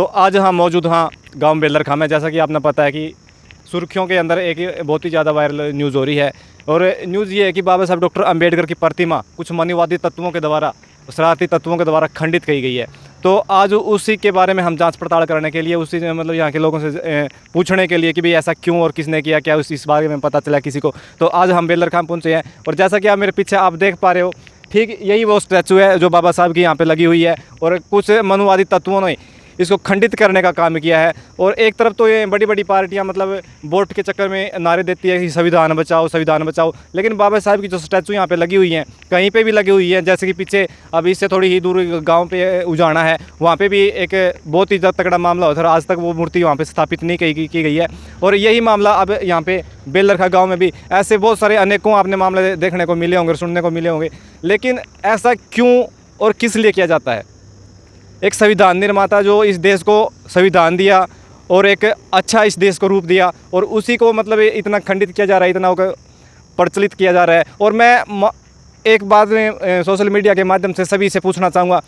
तो आज हम मौजूद हाँ गांव बेलरखा में। जैसा कि आपने पता है कि सुर्खियों के अंदर एक बहुत ही ज़्यादा वायरल न्यूज़ हो रही है, और न्यूज़ ये है कि बाबा साहब डॉक्टर अंबेडकर की प्रतिमा कुछ मनुवादी तत्वों के द्वारा, शरारती तत्वों के द्वारा खंडित की गई है। तो आज उसी के बारे में हम जांच पड़ताल करने के लिए, उसी मतलब यहाँ के लोगों से पूछने के लिए कि भाई ऐसा क्यों और किसने किया, क्या इस बारे में पता चला किसी को। तो आज हम बेलरखा पहुँचे हैं, और जैसा कि आप मेरे पीछे आप देख पा रहे हो, ठीक यही वो स्टैचू है जो बाबा साहब की यहाँ पे लगी हुई है, और कुछ मनुवादी तत्वों ने इसको खंडित करने का काम किया है। और एक तरफ तो ये बड़ी बड़ी पार्टियां मतलब वोट के चक्कर में नारे देती है कि संविधान बचाओ संविधान बचाओ, लेकिन बाबा साहब की जो स्टैचू यहाँ पे लगी हुई हैं कहीं पे भी लगी हुई है, जैसे कि पीछे अभी इससे थोड़ी ही दूर गांव पे उजाना है, वहाँ पे भी एक बहुत ही तगड़ा मामला होता है, आज तक वो मूर्ति वहाँ पे स्थापित नहीं की गई है। और यही मामला अब यहाँ पे बेलरखा गाँव में भी ऐसे बहुत सारे अनेकों आपने मामले देखने को मिले होंगे, सुनने को मिले होंगे। लेकिन ऐसा क्यों और किस लिए किया जाता है? एक संविधान निर्माता जो इस देश को संविधान दिया और एक अच्छा इस देश को रूप दिया, और उसी को मतलब इतना खंडित किया जा रहा है, इतना प्रचलित किया जा रहा है। और मैं एक बात में सोशल मीडिया के माध्यम से सभी से पूछना चाहूँगा,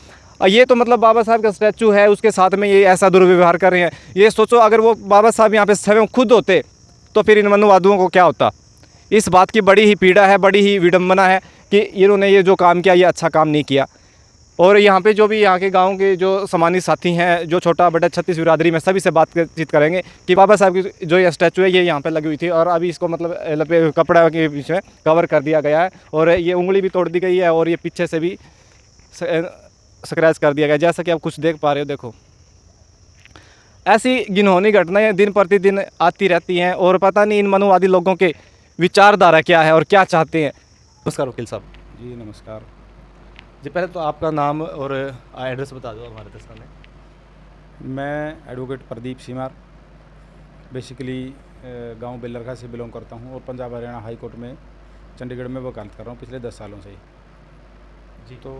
ये तो मतलब बाबा साहब का स्टैचू है, उसके साथ में ये ऐसा दुर्व्यवहार कर रहे हैं। ये सोचो अगर वो बाबा साहब यहाँ पे स्वयं खुद होते तो फिर इन मनुवादियों को क्या होता। इस बात की बड़ी ही पीड़ा है, बड़ी ही विडम्बना है कि इन्होंने ये जो काम किया ये अच्छा काम नहीं किया। और यहाँ पे जो भी यहाँ के गांव के जो सम्मानित साथी हैं, जो छोटा बड़ा छत्तीस बिरादरी में, सभी से बातचीत करेंगे कि बाबा साहब की जो ये स्टैचू है ये यहाँ पे लगी हुई थी, और अभी इसको मतलब कपड़ा के पीछे कवर कर दिया गया है, और ये उंगली भी तोड़ दी गई है, और ये पीछे से भी स्क्रैच कर दिया गया, जैसा कि आप कुछ देख पा रहे हो। देखो, ऐसी घिनौनी घटनाएं दिन प्रतिदिन आती रहती हैं, और पता नहीं इन मनुवादी लोगों के विचारधारा क्या है और क्या चाहते हैं। नमस्कार वकील साहब। जी नमस्कार जी, पहले तो आपका नाम और एड्रेस बता दो हमारे दर्शकों में। मैं एडवोकेट प्रदीप सीमार बेसिकली गांव बेलरखा से बिलोंग करता हूं, और पंजाब हरियाणा हाई कोर्ट में चंडीगढ़ में वकालत कर रहा हूं पिछले 10 सालों से। जी, तो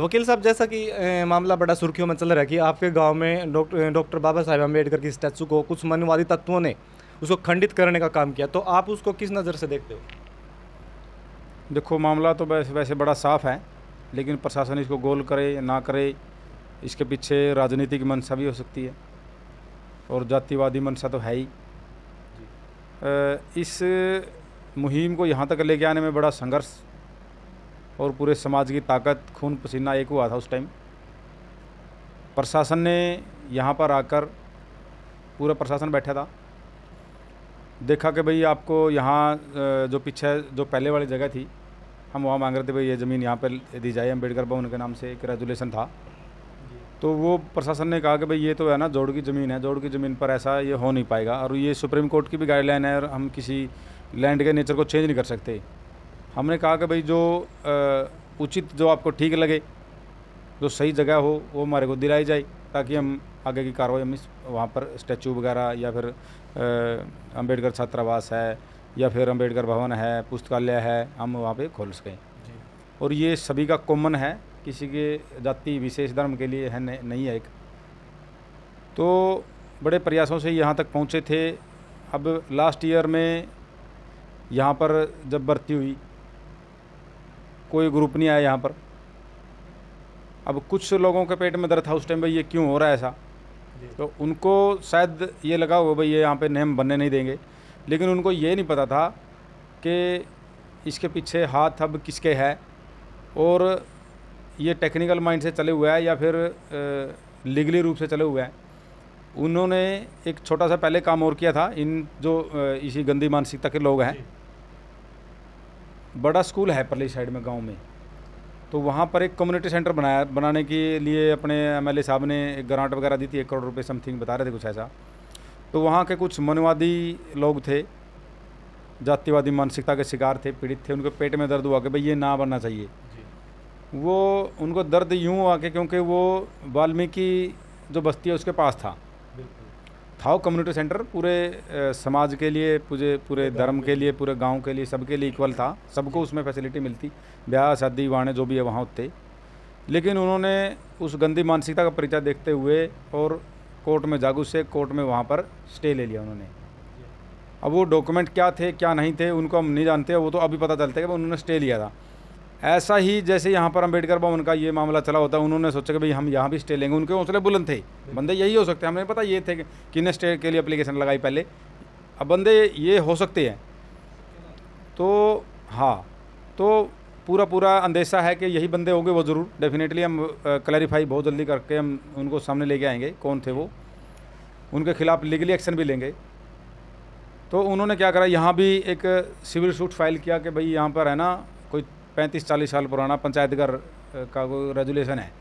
वकील साहब, जैसा कि मामला बड़ा सुर्खियों में चल रहा है कि आपके गांव में डॉक्टर बाबा साहेब अम्बेडकर की स्टैचू को कुछ मनुवादी तत्वों ने उसको खंडित करने का काम किया, तो आप उसको किस नज़र से देखते हो? देखो, मामला तो वैसे बड़ा साफ है, लेकिन प्रशासन इसको गोल करे या ना करे, इसके पीछे राजनीतिक मंशा भी हो सकती है, और जातिवादी मंशा तो है ही। इस मुहिम को यहाँ तक लेके आने में बड़ा संघर्ष और पूरे समाज की ताकत, खून पसीना एक हुआ था उस टाइम। प्रशासन ने यहाँ पर आकर, पूरा प्रशासन बैठा था, देखा कि भाई आपको यहाँ जो पीछे जो पहले वाली जगह थी, हम वहाँ मांग रहे थे भाई ये ज़मीन यहाँ पर दी जाए, अम्बेडकर भवन के नाम से एक रेजुलेशन था। तो वो प्रशासन ने कहा कि भाई ये तो है ना जोड़ की ज़मीन है, जोड़ की ज़मीन पर ऐसा ये हो नहीं पाएगा, और ये सुप्रीम कोर्ट की भी गाइडलाइन है, और हम किसी लैंड के नेचर को चेंज नहीं कर सकते। हमने कहा कि भाई जो उचित, जो आपको ठीक लगे, जो सही जगह हो, वो हमारे को दिलाई जाए, ताकि हम आगे की कार्रवाई हम वहाँ पर स्टैचू वगैरह, या फिर अम्बेडकर छात्रावास है, या फिर अम्बेडकर भवन है, पुस्तकालय है, हम वहाँ पे खोल सकें। और ये सभी का कॉमन है, किसी के जाति विशेष धर्म के लिए है नहीं है एक। तो बड़े प्रयासों से यहाँ तक पहुँचे थे। अब लास्ट ईयर में यहाँ पर जब भर्ती हुई, कोई ग्रुप नहीं आया यहाँ पर। अब कुछ लोगों के पेट में दर्द था उस टाइम, भाई ये क्यों हो रहा है ऐसा, तो उनको शायद ये लगा हो भाई ये यहाँ पे नेम बनने नहीं देंगे, लेकिन उनको ये नहीं पता था कि इसके पीछे हाथ अब किसके है, और ये टेक्निकल माइंड से चले हुए हैं या फिर लीगली रूप से चले हुए हैं। उन्होंने एक छोटा सा पहले काम और किया था, इन जो इसी गंदी मानसिकता के लोग हैं। बड़ा स्कूल है परली साइड में गांव में, तो वहाँ पर एक कम्युनिटी सेंटर बनाने के लिए अपने एमएलए साहब ने एक ग्रांट वगैरह दी थी, 1 करोड़ रुपए समथिंग बता रहे थे कुछ ऐसा। तो वहाँ के कुछ मनुवादी लोग थे, जातिवादी मानसिकता के शिकार थे, पीड़ित थे, उनके पेट में दर्द हुआ कि भाई ये ना बनना चाहिए। वो उनको दर्द यूँ हुआ कि क्योंकि वो वाल्मीकि जो बस्ती है उसके पास था वो कम्युनिटी सेंटर, पूरे समाज के लिए, पूरे धर्म के लिए, पूरे गांव के लिए, सबके लिए इक्वल था, सबको उसमें फैसिलिटी मिलती, ब्याह शादी वाणे जो भी है वहाँ होते। लेकिन उन्होंने उस गंदी मानसिकता का परिचय देखते हुए और कोर्ट में जागू से कोर्ट में वहाँ पर स्टे ले लिया उन्होंने। अब वो डॉक्यूमेंट क्या थे क्या नहीं थे उनको हम नहीं जानते, वो तो अभी पता चलता है कि उन्होंने स्टे लिया था। ऐसा ही जैसे यहाँ पर अम्बेडकर भवन का ये मामला चला होता है, उन्होंने सोचा कि भाई हम यहाँ भी स्टे लेंगे, उनके हौसले बुलंद थे, बंदे यही हो सकते हैं, हमें पता ये थे कि किन्ने स्टे के लिए एप्लीकेशन लगाई पहले, अब बंदे ये हो सकते हैं। तो हाँ, तो पूरा अंदेशा है कि यही बंदे होंगे, वो ज़रूर डेफिनेटली हम क्लैरिफाई बहुत जल्दी करके हम उनको सामने लेके आएंगे कौन थे वो, उनके खिलाफ लीगली एक्शन भी लेंगे। तो उन्होंने क्या करा, यहाँ भी एक सिविल सूट फाइल किया कि भाई यहाँ पर है ना कोई 35-40 साल पुराना पंचायत घर का कोई रेजुलेशन है,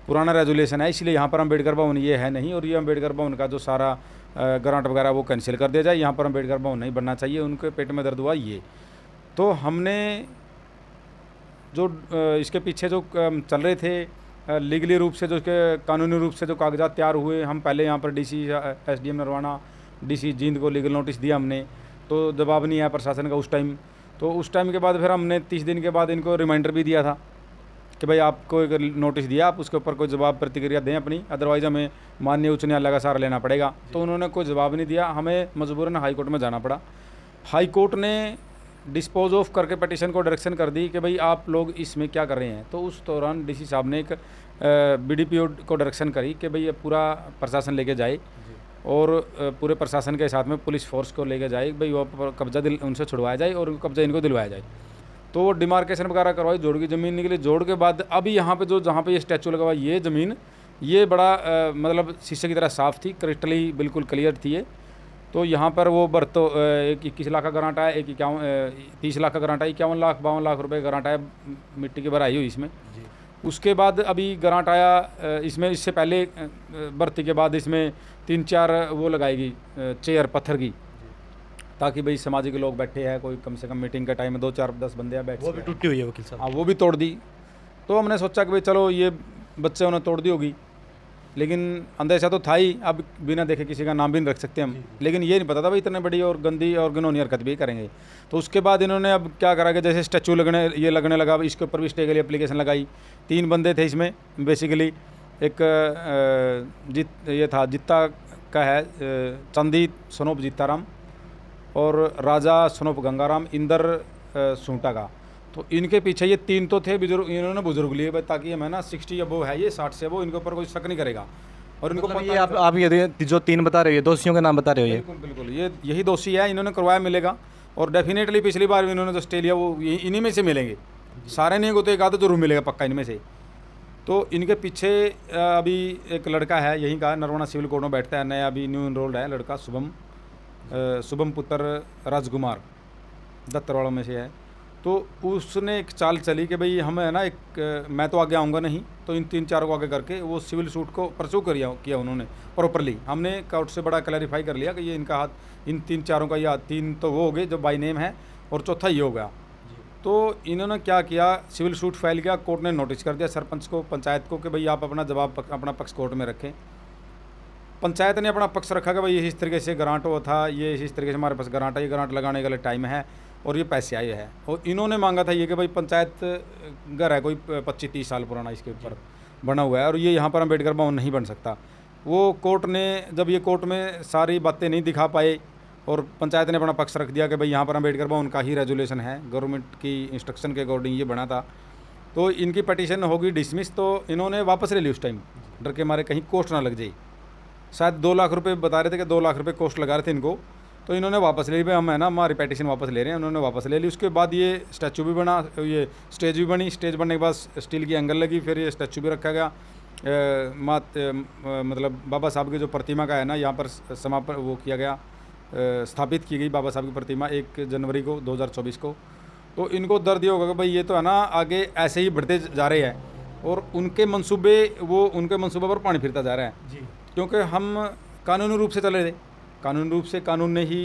पुराना रेजुलेशन है, इसलिए यहाँ पर अम्बेडकर भवन ये है नहीं, और ये अम्बेडकर भवन का जो सारा ग्रांट वगैरह वो कैंसिल कर दिया जाए, यहाँ पर अम्बेडकर भवन नहीं बनना चाहिए। उनके पेट में दर्द हुआ ये। तो हमने जो इसके पीछे जो चल रहे थे लीगली रूप से, जो इसके कानूनी रूप से जो कागजात तैयार हुए, हम पहले यहाँ पर DC SDM Narwana, DC Jind को लीगल नोटिस दिया हमने, तो जवाब नहीं आया प्रशासन का उस टाइम। तो उस टाइम के बाद फिर हमने 30 दिन के बाद इनको रिमाइंडर भी दिया था कि भाई आपको एक नोटिस दिया, आप उसके ऊपर कोई जवाब प्रतिक्रिया दें अपनी, अदरवाइज़ हमें माननीय उच्च न्यायालय का सहारा लेना पड़ेगा। तो उन्होंने कोई जवाब नहीं दिया, हमें मजबूरन हाई कोर्ट में जाना पड़ा। हाई कोर्ट ने डिस्पोज ऑफ करके पटिशन को डायरेक्शन कर दी कि भाई आप लोग इसमें क्या कर रहे हैं। तो उस दौरान डीसी साहब ने एक बीडीपीओ को डायरेक्शन करी कि भाई ये पूरा प्रशासन लेके जाए और पूरे प्रशासन के साथ में पुलिस फोर्स को लेके जाए, भाई वो कब्जा उनसे छुड़वाया जाए और कब्जा इनको दिलवाया जाए। तो वो डिमार्केशन वगैरह करवाई, जोड़ की ज़मीन निकली, जोड़ के बाद अभी यहाँ पे जो जहाँ पे ये स्टैचू लगा हुआ, ये ज़मीन ये बड़ा मतलब शीशे की तरह साफ़ थी, क्रिस्टली बिल्कुल क्लियर थी ये। तो यहाँ पर वो बर्त एक 21 लाख का ग्रांट आया, एक 30 लाख का ग्रांट आया, 51 लाख 52 लाख रुपए ग्रांट आया, मिट्टी की भराई हुई इसमें। उसके बाद अभी ग्रांट आया इसमें, इससे पहले भर्ती के बाद इसमें 3-4 वो लगाएगी चेयर पत्थर की, ताकि भाई सामाजिक लोग बैठे हैं, कोई कम से कम मीटिंग का टाइम 2-4-10 बंदे बैठ, वो भी टूटी हुई है वकील साहब। हाँ वो भी तोड़ दी। तो हमने सोचा कि भाई चलो ये बच्चे उन्होंने तोड़ दी होगी, लेकिन अंदेशा तो था ही, अब बिना देखे किसी का नाम भी नहीं रख सकते हम, लेकिन ये नहीं पता था भाई इतने बड़ी और गंदी और घिनौनी हरकत भी करेंगे। तो उसके बाद इन्होंने अब क्या करा कि जैसे स्टैचू लगने लगा, इसके ऊपर भी स्टे के लिए एप्लीकेशन लगाई। 3 बंदे थे इसमें बेसिकली, एक ये था जित्ता का है चंदी सनोप जीताराम और राजा सनोप गंगाराम, इंदर सूंटा का। तो इनके पीछे ये 3 तो थे बुजुर्ग, इन्होंने बुजुर्ग लिए भाई, ताकि हमें ना 60 अबो है ये 60 से वो, इनके ऊपर कोई शक नहीं करेगा। और इनको मतलब ये आप ये जो 3 बता रहे हो, दोषियों के नाम बता रहे हो, ये बिल्कुल ये यही दोषी है, इन्होंने करवाया मिलेगा। और डेफिनेटली पिछली बार भी इन्होंने जो स्टे लिया वो इन्हीं में से मिलेंगे, सारे नहीं को तो एक आधा जरूर मिलेगा पक्का इनमें से। तो इनके पीछे अभी एक लड़का है यहीं का, नरवाना सिविल कोर्ट में बैठता है, नया अभी न्यू इनरोल्ड है लड़का, शुभम पुत्र राजकुमार दत्तरवाड़ा में से है। तो उसने एक चाल चली कि भाई हमें है ना एक मैं तो आगे आऊँगा नहीं, तो इन 3-4 को आगे करके वो सिविल सूट को परसू किया उन्होंने प्रॉपरली। हमने कोर्ट से बड़ा क्लैरिफाई कर लिया कि ये इनका हाथ, इन 3-4 का या 3 तो वो हो गए जो बाई नेम है, और चौथा ये हो गया। तो इन्होंने क्या किया, सिविल सूट फाइल किया, कोर्ट ने नोटिस कर दिया सरपंच को, पंचायत को कि भाई आप अपना जवाब, अपना पक्ष कोर्ट में रखें। पंचायत ने अपना पक्ष रखा कि भाई इस तरीके से ग्रांट हुआ था, ये इस तरीके से हमारे पास ग्रांट है, ये ग्रांट लगाने का लिए टाइम है और ये पैसे आए हैं। और इन्होंने मांगा था ये कि भाई पंचायत घर है कोई 25-30 साल पुराना, इसके ऊपर बना हुआ है और ये यहाँ पर अम्बेडकर भवन नहीं बन सकता। वो कोर्ट ने जब ये कोर्ट में सारी बातें नहीं दिखा पाए और पंचायत ने अपना पक्ष रख दिया कि भाई यहाँ पर अम्बेडकर भवन का ही रेजुलेशन है, गवर्नमेंट की इंस्ट्रक्शन के अकॉर्डिंग ये बना था, तो इनकी पटिशन होगी डिसमिस। तो इन्होंने वापस ले ली उस टाइम, डर के मारे कहीं कोस्ट ना लग जाए। शायद 2 लाख रुपये बता रहे थे कि 2 लाख रुपये कॉस्ट लगा रहे थे इनको, तो इन्होंने वापस ले ली, भाई हम है ना हमारी पेटिशन वापस ले रहे हैं, उन्होंने वापस ले ली। उसके बाद ये स्टैचू भी बना, ये स्टेज भी बनी, स्टेज बनने के बाद स्टील की एंगल लगी, फिर ये स्टैचू भी रखा गया। मतलब बाबा साहब की जो प्रतिमा का है ना, यहाँ पर समापन वो किया गया, स्थापित की गई बाबा साहब की प्रतिमा 1 जनवरी को 2024 को। तो इनको दर्द ये होगा कि भाई ये तो है ना आगे ऐसे ही बढ़ते जा रहे हैं और उनके मंसूबे उनके मंसूबे पर पानी फिरता जा रहा है जी। क्योंकि हम कानूनी रूप से चले थे, कानूनी रूप से कानून ने ही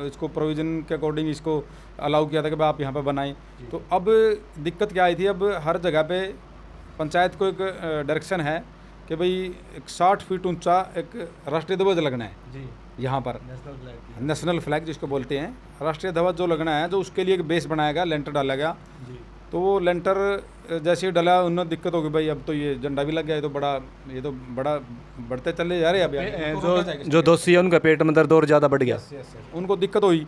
इसको प्रोविज़न के अकॉर्डिंग इसको अलाउ किया था कि भाई आप यहाँ पर बनाएं। तो अब दिक्कत क्या आई थी, अब हर जगह पे पंचायत को एक डायरेक्शन है कि भाई एक 60 फीट ऊंचा एक राष्ट्रीय ध्वज लगना है जी, यहाँ पर नेशनल फ्लैग जिसको बोलते हैं, राष्ट्रीय ध्वज जो लगना है, जो उसके लिए एक बेस बनाया गया, लेंटर डाला गया जी। तो वो लेंटर जैसे ही डला उन्हें दिक्कत होगी, भाई अब तो ये झंडा भी लग गया, ये तो बड़ा बढ़ते चले जा रहे हैं। अब जो दोषी है उनका पेट में दर्द और ज़्यादा बढ़ गया, उनको दिक्कत हुई।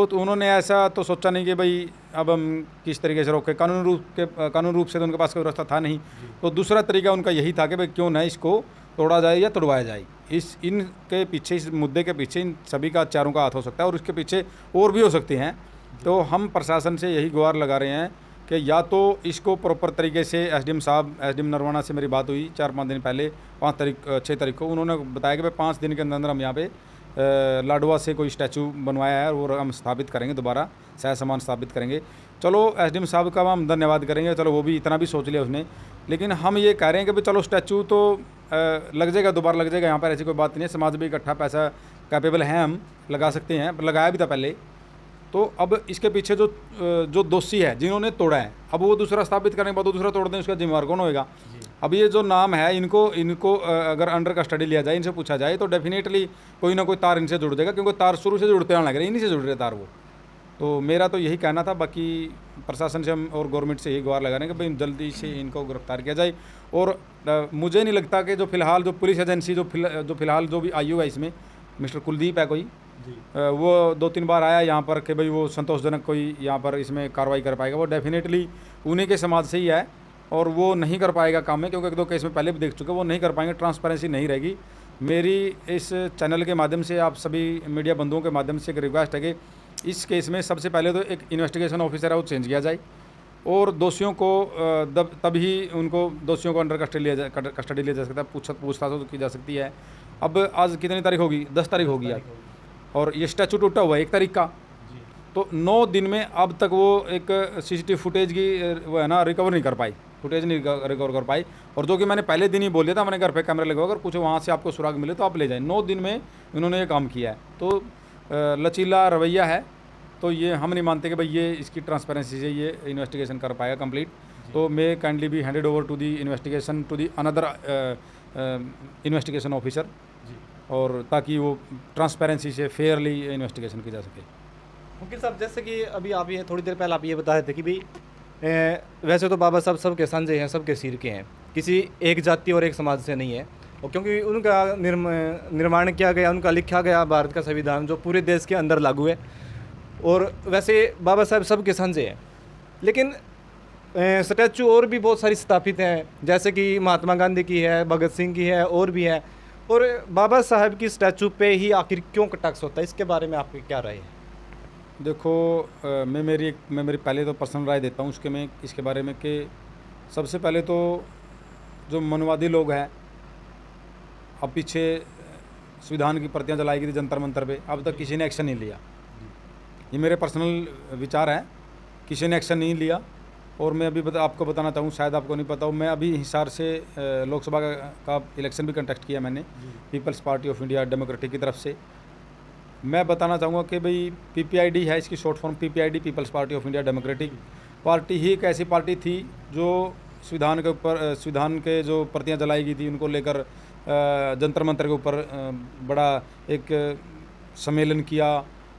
तो उन्होंने ऐसा तो सोचा नहीं कि भाई अब हम किस तरीके से रोकें, कानून रूप से तो उनके पास कोई रास्ता था नहीं। तो दूसरा तरीका उनका यही था कि भाई क्यों ना इसको तोड़ा जाए या तोड़वाया जाए। इनके पीछे, इस मुद्दे के पीछे इन सभी का, चारों का हाथ हो सकता है और उसके पीछे और भी हो सकते हैं। तो हम प्रशासन से यही गुहार लगा रहे हैं कि या तो इसको प्रॉपर तरीके से एसडीएम साहब, एसडीएम नरवाना से मेरी बात हुई 4-5 दिन पहले, 6 तारीख को। उन्होंने बताया कि भाई 5 दिन के अंदर हम यहाँ पे लाडवा से कोई स्टैचू बनवाया है और हम स्थापित करेंगे, दोबारा सह समान स्थापित करेंगे। चलो एसडीएम साहब का हम धन्यवाद करेंगे, चलो वो भी इतना भी सोच लिया उसने। लेकिन हम ये कह रहे हैं कि भाई चलो स्टैचू तो लग जाएगा, दोबारा लग जाएगा, यहाँ पर ऐसी कोई बात नहीं है। समाज भी इकट्ठा पैसा कैपेबल हैं, हम लगा सकते हैं, लगाया भी था पहले। तो अब इसके पीछे जो दोषी है, जिन्होंने तोड़ा है, अब वो दूसरा स्थापित करने के बाद दूसरा तोड़ दें, उसका जिम्मेवार कौन होएगा? अब ये जो नाम है, इनको अगर अंडर कस्टडी लिया जाए, इनसे पूछा जाए, तो डेफिनेटली कोई ना कोई तार इनसे जुड़ जाएगा, क्योंकि तार शुरू से जुड़ते आने लग रहे, इन्हीं से जुड़ रहे तार वो। तो मेरा तो यही कहना था। बाकी प्रशासन से हम और गवर्नमेंट से यही गुहार लगा रहे हैं कि भाई जल्दी से इनको गिरफ्तार किया जाए। और मुझे नहीं लगता कि जो फिलहाल जो पुलिस एजेंसी जो फिलहाल जो भी आई है इसमें, मिस्टर कुलदीप है कोई, वो 2-3 बार आया यहाँ पर कि भाई वो संतोषजनक कोई यहाँ पर इसमें कार्रवाई कर पाएगा। वो डेफिनेटली उन्हीं के समाज से ही है और वो नहीं कर पाएगा काम में, क्योंकि 1-2 केस में पहले भी देख चुके, वो नहीं कर पाएंगे, ट्रांसपेरेंसी नहीं रहेगी। मेरी इस चैनल के माध्यम से, आप सभी मीडिया बंधुओं के माध्यम से एक रिक्वेस्ट है कि इस केस में सबसे पहले तो एक इन्वेस्टिगेशन ऑफिसर है वो चेंज किया जाए और दोषियों को तभी उनको दोषियों को अंडर कस्टडी लिया जा सकता है, पूछताछ की जा सकती है। अब आज कितनी तारीख होगी? 10 तारीख होगी आज, और ये स्टैचू टूटा हुआ है 1 तारीख का। तो 9 दिन में अब तक वो एक सीसीटीवी फुटेज की वो है ना रिकवर नहीं कर पाई, फुटेज नहीं रिकवर कर पाई। और जो कि मैंने पहले दिन ही बोल दिया था, मैंने घर पे कैमरा लगवा, अगर कुछ वहाँ से आपको सुराग मिले तो आप ले जाएं। 9 दिन में इन्होंने ये काम किया है, तो लचीला रवैया है। तो ये हम नहीं मानते कि भाई ये इसकी ट्रांसपेरेंसी से ये इन्वेस्टिगेशन कर पाएगा कंप्लीट। तो may kindly be handed over to the investigation to the another investigation officer, और ताकि वो ट्रांसपेरेंसी से फेयरली इन्वेस्टिगेशन की जा सके। वकील साहब, जैसे कि अभी आप ये थोड़ी देर पहले आप ये बता रहे थे कि भाई वैसे तो बाबा साहब सबके साझे हैं, सबके सिर के हैं, किसी एक जाति और एक समाज से नहीं है। और क्योंकि उनका निर्माण किया गया, उनका लिखा गया भारत का संविधान जो पूरे देश के अंदर लागू है, और वैसे बाबा साहब सबके साझे हैं। लेकिन स्टैचू और भी बहुत सारी स्थापित हैं, जैसे कि महात्मा गांधी की है, भगत सिंह की है, और भी है। और बाबा साहब की स्टैचू पे ही आखिर क्यों कटाक्ष होता है, इसके बारे में आपकी क्या राय है? देखो, मैं मेरी पहले तो पर्सनल राय देता हूँ इसके बारे में कि सबसे पहले तो जो मनवादी लोग हैं, अब पीछे संविधान की प्रतियां जलाई गई थी जंतर मंतर पे, अब तक किसी ने एक्शन नहीं लिया। ये मेरे पर्सनल विचार हैं, किसी ने एक्शन नहीं लिया। और मैं अभी आपको बताना चाहूँ, शायद आपको नहीं पता हो, मैं अभी हिसार से लोकसभा का इलेक्शन भी कंटेक्ट किया मैंने, People's Party of India Democratic की तरफ से। मैं बताना चाहूँगा कि भाई PPID है, इसकी short form PPID, People's Party of India Democratic Party ही एक ऐसी पार्टी थी जो संविधान के जो प्रतियां जलाई गई थी उनको लेकर जंतर मंतर के ऊपर बड़ा एक सम्मेलन किया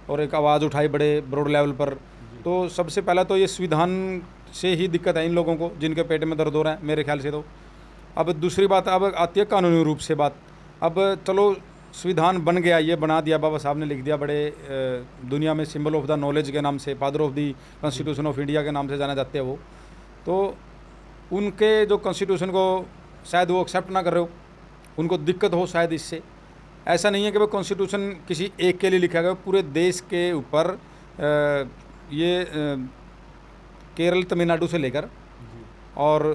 और एक आवाज़ उठाई बड़े ब्रॉड लेवल पर। तो सबसे पहला तो ये संविधान से ही दिक्कत है इन लोगों को, जिनके पेट में दर्द हो रहा है मेरे ख्याल से। तो अब दूसरी बात अब आती है कानूनी रूप से बात। अब चलो संविधान बन गया, ये बना दिया, बाबा साहब ने लिख दिया, बड़े दुनिया में सिंबल ऑफ द नॉलेज के नाम से, father of the constitution of India के नाम से जाना जाते हैं वो। तो उनके जो कॉन्स्टिट्यूशन को शायद वो एक्सेप्ट ना कर रहे हो, उनको दिक्कत हो शायद इससे। ऐसा नहीं है कि वो कॉन्स्टिट्यूशन किसी एक के लिए लिखा गया, पूरे देश के ऊपर ये केरल तमिलनाडु से लेकर और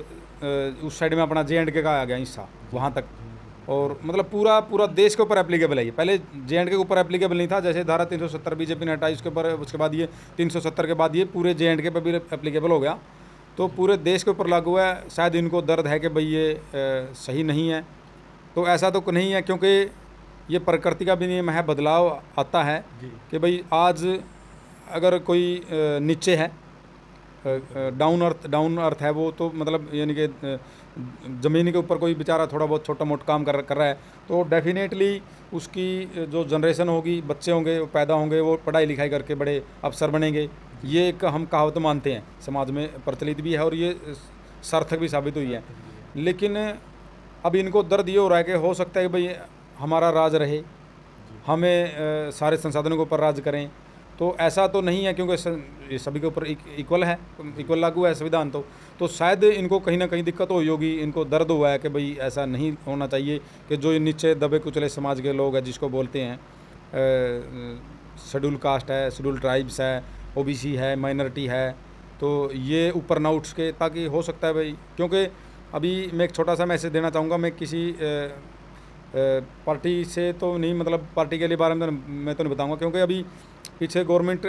उस साइड में अपना J&K का आ गया हिस्सा वहाँ तक, और मतलब पूरा देश के ऊपर एप्लीकेबल है ये। पहले J&K के ऊपर एप्लीकेबल नहीं था, जैसे धारा 370 बीजेपी ने हटाई उसके बाद ये 370 के बाद ये पूरे J&K पर भी एप्लीकेबल हो गया, तो पूरे देश के ऊपर लागू है। शायद इनको दर्द है कि भाई ये सही नहीं है, तो ऐसा तो नहीं है, क्योंकि ये प्रकृति का भी नियम है, बदलाव आता है कि भाई आज अगर कोई नीचे है, डाउन अर्थ है वो, तो मतलब यानी कि ज़मीन के ऊपर कोई बेचारा थोड़ा बहुत छोटा मोटा काम कर रहा है, तो डेफिनेटली उसकी जो जनरेशन होगी, बच्चे होंगे, वो पैदा होंगे, वो पढ़ाई लिखाई करके बड़े अफसर बनेंगे। ये एक हम कहावत मानते हैं, समाज में प्रचलित भी है और ये सार्थक भी साबित हुई है। लेकिन अब इनको दर्द ये हो रहा है कि हो सकता है कि भाई हमारा राज रहे, हमें सारे संसाधनों के ऊपर राज करें, तो ऐसा तो नहीं है, क्योंकि ये सभी के ऊपर इक्वल है, इक्वल लागू है संविधान। तो शायद इनको कहीं ना कहीं दिक्कत हुई होगी, इनको दर्द हुआ है कि भाई ऐसा नहीं होना चाहिए कि जो नीचे दबे कुचले समाज के लोग हैं, जिसको बोलते हैं शेड्यूल कास्ट है, शेड्यूल ट्राइब्स है, ओबीसी है, माइनॉरिटी है, तो ये ऊपर ना उठ के, ताकि हो सकता है भाई, क्योंकि अभी मैं एक छोटा सा मैसेज देना चाहूँगा। मैं किसी पार्टी से तो नहीं, मतलब पार्टी के लिए बारे में मैं तो नहीं बताऊँगा, क्योंकि अभी पीछे गवर्नमेंट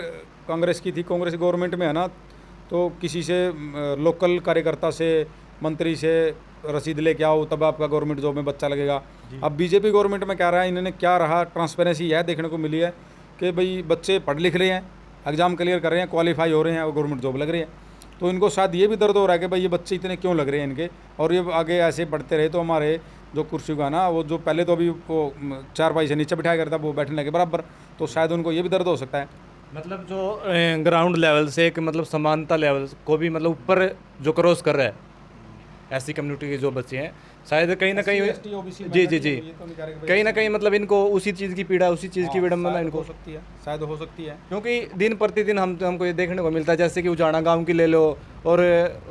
कांग्रेस की थी, कांग्रेस गवर्नमेंट में है ना, तो किसी से लोकल कार्यकर्ता से, मंत्री से रसीद लेके आओ तब आपका गवर्नमेंट जॉब में बच्चा लगेगा। अब बीजेपी गवर्नमेंट में क्या रहा है, इन्होंने क्या रहा, ट्रांसपेरेंसी है देखने को मिली है कि भाई बच्चे पढ़ लिख रहे हैं, एग्ज़ाम क्लियर कर रहे हैं, क्वालिफाई हो रहे हैं और गवर्नमेंट जॉब लग रही है। तो इनको शायद ये भी दर्द हो रहा है कि भाई ये बच्चे इतने क्यों लग रहे हैं इनके, और ये आगे ऐसे बढ़ते रहे तो हमारे जो कुर्सी का ना, वो जो पहले तो अभी वो 4 भाई से नीचे बिठाया करता, वो बैठने लगे बराबर, तो शायद उनको ये भी दर्द हो सकता है। मतलब जो ग्राउंड लेवल से एक मतलब समानता लेवल को भी मतलब ऊपर जो क्रॉस कर रहा है ऐसी कम्युनिटी के जो बच्चे हैं, शायद कहीं ना कहीं जी जी जी कहीं ना कहीं मतलब इनको उसी चीज़ की पीड़ा, उसी चीज़ की विडम्बना इनको हो सकती है, शायद हो सकती है, क्योंकि दिन प्रतिदिन हमको ये देखने को मिलता है, जैसे कि उजाना गांव की ले लो, और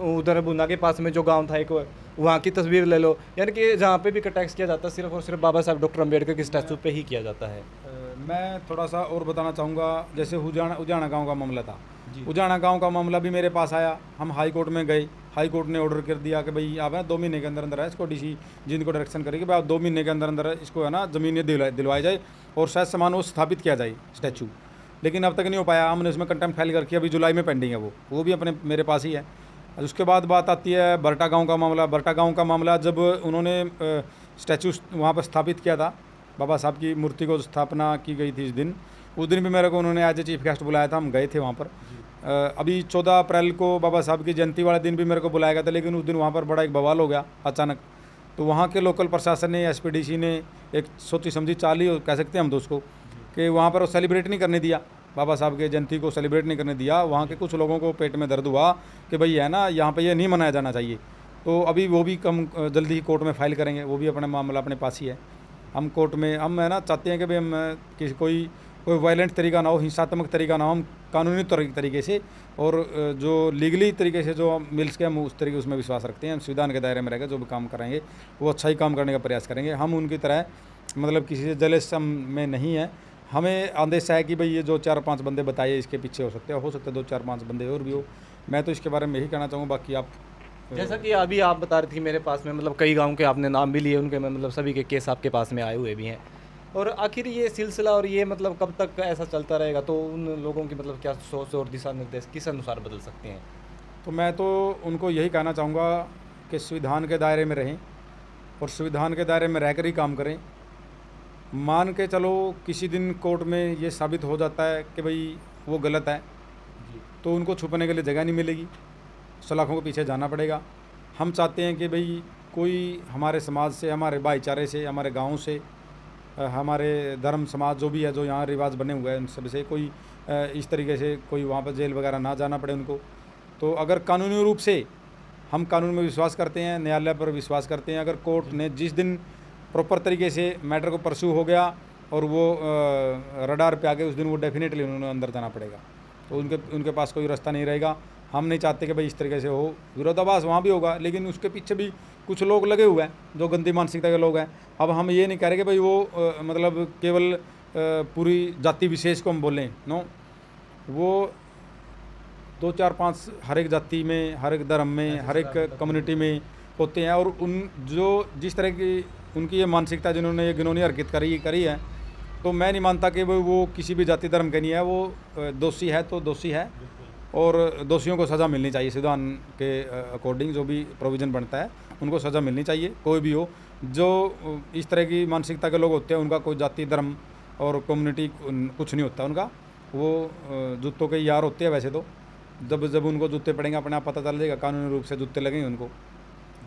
उधर बुना के पास में जो गांव था एक, वहाँ की तस्वीर ले लो, यानी कि जहाँ पे भी टैक्स किया जाता है सिर्फ और सिर्फ बाबा साहब डॉक्टर अम्बेडकर के स्टैचू पे ही किया जाता है। मैं थोड़ा सा और बताना चाहूँगा, जैसे उजाना गांव का मामला था, उजाना गांव का मामला भी मेरे पास आया, हम हाई कोर्ट में गए, हाई कोर्ट ने ऑर्डर कर दिया कि भाई आप है 2 महीने के अंदर अंदर है इसको डीसी जिनको डायरेक्शन करेगी भाई आप 2 महीने के अंदर अंदर इसको है ना ज़मीन दिलवाई जाए और शायद सामान वो स्थापित किया जाए स्टैचू, लेकिन अब तक नहीं हो पाया। हमने उसमें कंटेम्प्ट फाइल करके अभी जुलाई में पेंडिंग है, वो भी अपने मेरे पास ही है। उसके बाद बात आती है बरटा गाँव का मामला। बरटा गाँव का मामला जब उन्होंने स्टैचू वहाँ पर स्थापित किया था, बाबा साहब की मूर्ति को स्थापना की गई थी उस दिन भी मेरे को उन्होंने एज ए चीफ गेस्ट बुलाया था, हम गए थे वहाँ पर। अभी 14 अप्रैल को बाबा साहब की जयंती वाले दिन भी मेरे को बुलाया गया था, लेकिन उस दिन वहाँ पर बड़ा एक बवाल हो गया अचानक। तो वहाँ के लोकल प्रशासन ने, एसपीडीसी ने एक सोची समझी चाल ही कह सकते हैं हम दोस्त को, कि वहाँ पर वो सेलिब्रेट नहीं करने दिया, बाबा साहब के जयंती को सेलिब्रेट नहीं करने दिया। वहाँ के कुछ लोगों को पेट में दर्द हुआ कि भाई है ना यहाँ पर ये नहीं मनाया जाना चाहिए, तो अभी वो भी जल्दी ही कोर्ट में फाइल करेंगे, वो भी अपना मामला अपने पास ही है। हम कोर्ट में हम है ना चाहते हैं कि भाई हम किसी कोई वायलेंट तरीका ना हो, हिंसात्मक तरीका ना हो, हम कानूनी तरीके से और जो लीगली तरीके से जो मिल सके हम उस तरीके उसमें विश्वास रखते हैं। हम संविधान के दायरे में रहकर जो भी काम करेंगे वो अच्छा ही काम करने का प्रयास करेंगे। हम उनकी तरह मतलब किसी से जलेस में नहीं है। हमें अंदेशा है कि भाई ये जो 4-5 बंदे बताइए इसके पीछे हो सकते हैं 2-4-5 बंदे और भी हो। मैं तो इसके बारे में यही कहना चाहूँगा। बाकी आप जैसा कि अभी आप बता रही थी मेरे पास में मतलब कई गाँव के आपने नाम भी लिए, उनके में मतलब सभी के केस आपके पास में आए हुए भी हैं, और आखिर ये सिलसिला और ये मतलब कब तक ऐसा चलता रहेगा, तो उन लोगों की मतलब क्या सोच और दिशा निर्देश किस अनुसार बदल सकते हैं? तो मैं तो उनको यही कहना चाहूँगा कि संविधान के दायरे में रहें और संविधान के दायरे में रहकर ही काम करें। मान के चलो किसी दिन कोर्ट में ये साबित हो जाता है कि भाई वो गलत है, तो उनको छुपने के लिए जगह नहीं मिलेगी, सलाखों के पीछे जाना पड़ेगा। हम चाहते हैं कि भाई कोई हमारे समाज से, हमारे भाईचारे से, हमारे गाँव से, हमारे धर्म समाज जो भी है, जो यहाँ रिवाज बने हुए हैं, उन सब से कोई इस तरीके से कोई वहाँ पर जेल वगैरह ना जाना पड़े उनको। तो अगर कानूनी रूप से हम कानून में विश्वास करते हैं, न्यायालय पर विश्वास करते हैं, अगर कोर्ट ने जिस दिन प्रॉपर तरीके से मैटर को परस्यू हो गया और वो रडार पे आ गए, उस दिन वो डेफिनेटली उन्होंने अंदर जाना पड़ेगा। तो उनके पास कोई रास्ता नहीं रहेगा। हम नहीं चाहते कि भाई इस तरीके से हो, विरोधाभास वहाँ भी होगा, लेकिन उसके पीछे भी कुछ लोग लगे हुए हैं जो गंदी मानसिकता के लोग हैं। अब हम ये नहीं कह रहे कि भाई वो मतलब केवल पूरी जाति विशेष को हम बोलें, नो, वो 2-4-5 हर एक जाति में, हर एक धर्म में, हर एक कम्युनिटी में होते हैं। और उन जो जिस तरह की उनकी ये मानसिकता, जिन्होंने ये घिनौनी हरकत करी है, तो मैं नहीं मानता कि वो किसी भी जाति धर्म के नहीं है। वो दोषी है तो दोषी है और दोषियों को सज़ा मिलनी चाहिए। संविधान के अकॉर्डिंग जो भी प्रोविज़न बनता है उनको सज़ा मिलनी चाहिए, कोई भी हो। जो इस तरह की मानसिकता के लोग होते हैं उनका कोई जाति धर्म और कम्युनिटी कुछ नहीं होता उनका, वो जूतों के यार होते हैं। वैसे तो जब उनको जूते पड़ेंगे अपने आप पता चल जाएगा, कानूनी रूप से जूते लगेंगे उनको।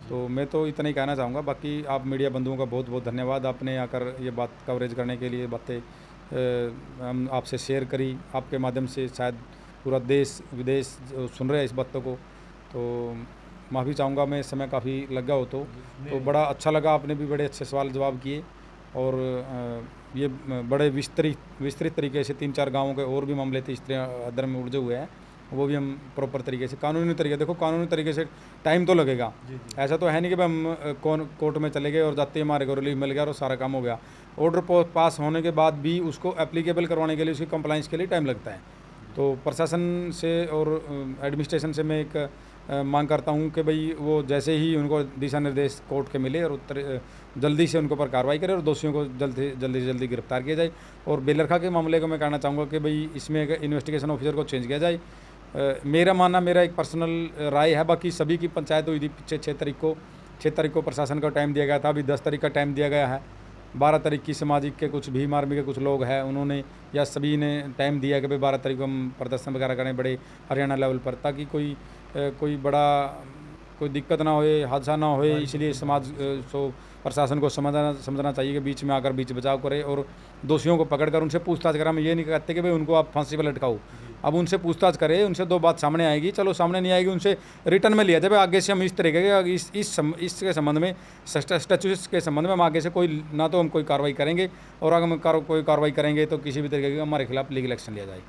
तो मैं तो इतना ही कहना चाहूँगा। बाकी आप मीडिया बंधुओं का बहुत बहुत धन्यवाद, आपने आकर ये बात कवरेज करने के लिए, बातें हम आपसे शेयर करी। आपके माध्यम से शायद पूरा देश विदेश सुन रहे हैं इस बातों को, तो माफ़ी चाहूँगा मैं, समय काफ़ी लग गया हो तो बड़ा अच्छा लगा। आपने भी बड़े अच्छे सवाल जवाब किए और ये बड़े विस्तृत तरीके से 3-4 गाँवों के और भी मामले थे इस तरह अदर में उलझे हुए हैं, वो भी हम प्रॉपर तरीके से कानूनी तरीके, देखो कानूनी तरीके से टाइम तो लगेगा। ऐसा तो है नहीं कि हम कोर्ट में चले गए और जाते ही हमारे को रिलीफ मिल गया और सारा काम हो गया। ऑर्डर पास होने के बाद भी उसको एप्लीकेबल करवाने के लिए, उसकी कंप्लाइंस के लिए टाइम लगता है। तो प्रशासन से और एडमिनिस्ट्रेशन से मैं एक मांग करता हूं कि भाई वो जैसे ही उनको दिशा निर्देश कोर्ट के मिले और जल्दी से उनके ऊपर कार्रवाई करें और दोषियों को जल्दी गिरफ्तार किया जाए। और बेलरखा के मामले को मैं कहना चाहूँगा कि भाई इसमें एक इन्वेस्टिगेशन ऑफिसर को चेंज किया जाए। मेरा मानना, मेरा एक पर्सनल राय है, बाकी सभी की पंचायत हुई थी पीछे 6 तारीख को प्रशासन का टाइम दिया गया था, अभी 10 तारीख का टाइम दिया गया है। 12 तारीख की सामाजिक के कुछ भीम आर्मी के कुछ लोग हैं, उन्होंने या सभी ने टाइम दिया कि भाई 12 तारीख को हम प्रदर्शन वगैरह करें बड़े हरियाणा लेवल पर, ताकि कोई बड़ा कोई दिक्कत ना होए, हादसा ना होए। इसलिए समाज प्रशासन को समझना चाहिए कि बीच में आकर बीच बचाव करे और दोषियों को पकड़कर उनसे पूछताछ करें। हम ये नहीं कहते कि भाई उनको आप फांसी पर लटकाओ, अब उनसे पूछताछ करें, उनसे 2 बात सामने आएगी, चलो सामने नहीं आएगी उनसे रिटर्न में लिया जाए भाई आगे से हम इस तरीके के इसके संबंध में, स्टैट्यूट के संबंध में हम आगे से कोई ना तो हम कोई कार्रवाई करेंगे, और अगर हम कोई कार्रवाई करेंगे तो किसी भी तरीके की हमारे खिलाफ लीगल एक्शन लिया जाए।